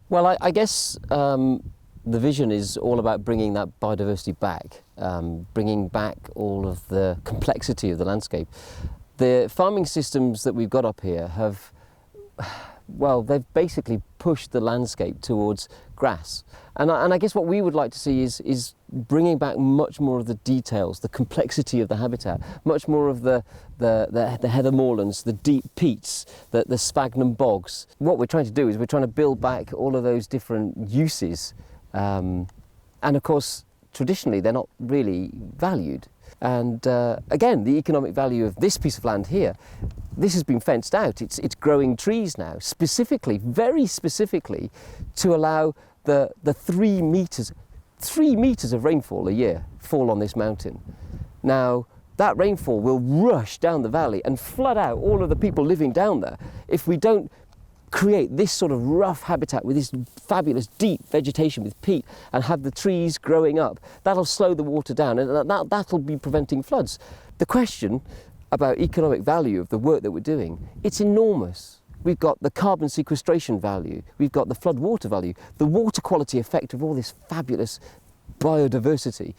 Well, I guess the vision is all about bringing that biodiversity back, bringing back all of the complexity of the landscape. The farming systems that we've got up here have, well, they've basically pushed the landscape towards grass. And I guess what we would like to see is bringing back much more of the details, the complexity of the habitat, much more of the heather moorlands, the deep peats, the sphagnum bogs. What we're trying to do is we're trying to build back all of those different uses. And of course, traditionally, they're not really valued. And again, the economic value of this piece of land here, this has been fenced out. It's growing trees now, specifically, very specifically, to allow the 3 meters of rainfall a year fall on this mountain. Now, that rainfall will rush down the valley and flood out all of the people living down there if we don't create this sort of rough habitat with this fabulous deep vegetation with peat and have the trees growing up. That'll slow the water down and that'll be preventing floods. The question about economic value of the work that we're doing, it's enormous. We've got the carbon sequestration value, we've got the flood water value, the water quality effect of all this fabulous biodiversity.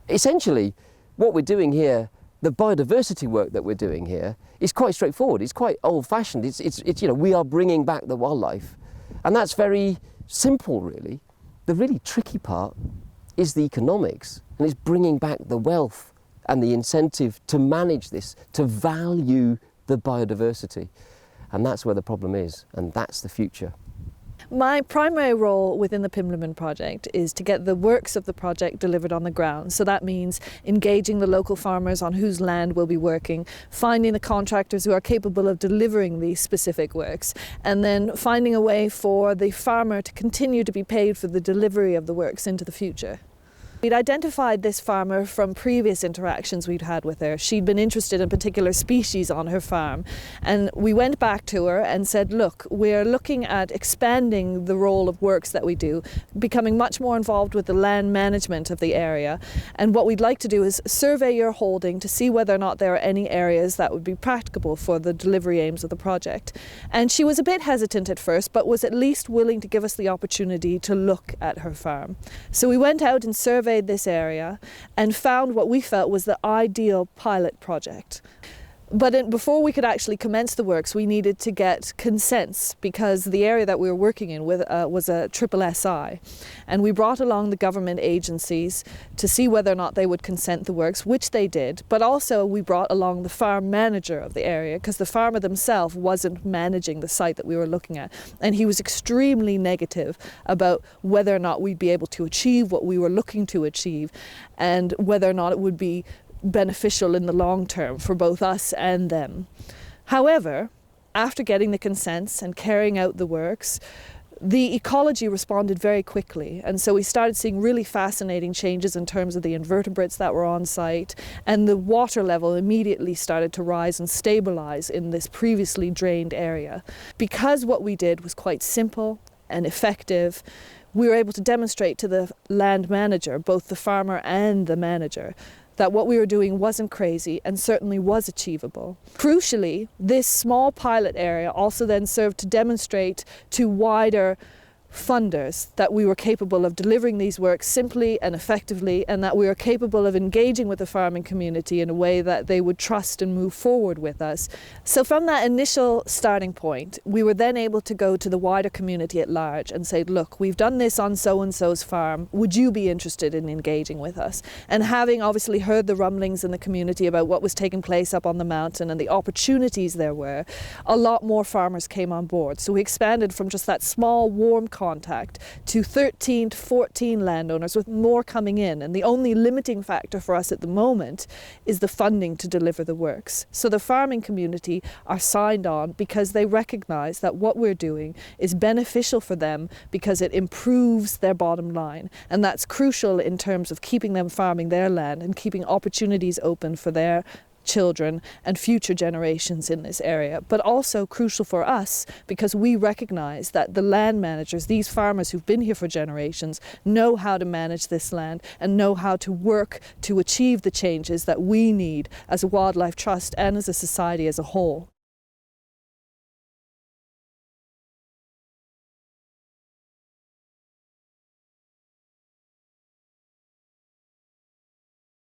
Essentially, what we're doing here, the biodiversity work that we're doing here is quite straightforward. It's quite old-fashioned. It's you know, we are bringing back the wildlife, and that's very simple, really. The really tricky part is the economics, and it's bringing back the wealth and the incentive to manage this, to value the biodiversity, and that's where the problem is, and that's the future. My primary role within the Pumlumon project is to get the works of the project delivered on the ground. So that means engaging the local farmers on whose land we'll be working, finding the contractors who are capable of delivering these specific works, and then finding a way for the farmer to continue to be paid for the delivery of the works into the future. We'd identified this farmer from previous interactions we'd had with her. She'd been interested in particular species on her farm, and we went back to her and said, look, we're looking at expanding the role of works that we do, becoming much more involved with the land management of the area, and what we'd like to do is survey your holding to see whether or not there are any areas that would be practicable for the delivery aims of the project. And she was a bit hesitant at first, but was at least willing to give us the opportunity to look at her farm. So we went out and surveyed this area and found what we felt was the ideal pilot project. But before we could actually commence the works, we needed to get consents, because the area that we were working in with was a SSSI, and we brought along the government agencies to see whether or not they would consent the works, which they did. But also we brought along the farm manager of the area, because the farmer themselves wasn't managing the site that we were looking at, and he was extremely negative about whether or not we'd be able to achieve what we were looking to achieve, and whether or not it would be beneficial in the long term for both us and them. However, after getting the consents and carrying out the works, the ecology responded very quickly, and so we started seeing really fascinating changes in terms of the invertebrates that were on site, and the water level immediately started to rise and stabilize in this previously drained area. Because what we did was quite simple and effective, we were able to demonstrate to the land manager, both the farmer and the manager, that what we were doing wasn't crazy and certainly was achievable. Crucially, this small pilot area also then served to demonstrate to wider funders that we were capable of delivering these works simply and effectively, and that we were capable of engaging with the farming community in a way that they would trust and move forward with us. So from that initial starting point, we were then able to go to the wider community at large and say, look, we've done this on so-and-so's farm, would you be interested in engaging with us? And having obviously heard the rumblings in the community about what was taking place up on the mountain and the opportunities there were, a lot more farmers came on board. So we expanded from just that small warm contact to 13 to 14 landowners, with more coming in, and the only limiting factor for us at the moment is the funding to deliver the works. So the farming community are signed on because they recognise that what we're doing is beneficial for them because it improves their bottom line, and that's crucial in terms of keeping them farming their land and keeping opportunities open for their children and future generations in this area, but also crucial for us because we recognise that the land managers, these farmers who've been here for generations, know how to manage this land and know how to work to achieve the changes that we need as a wildlife trust and as a society as a whole.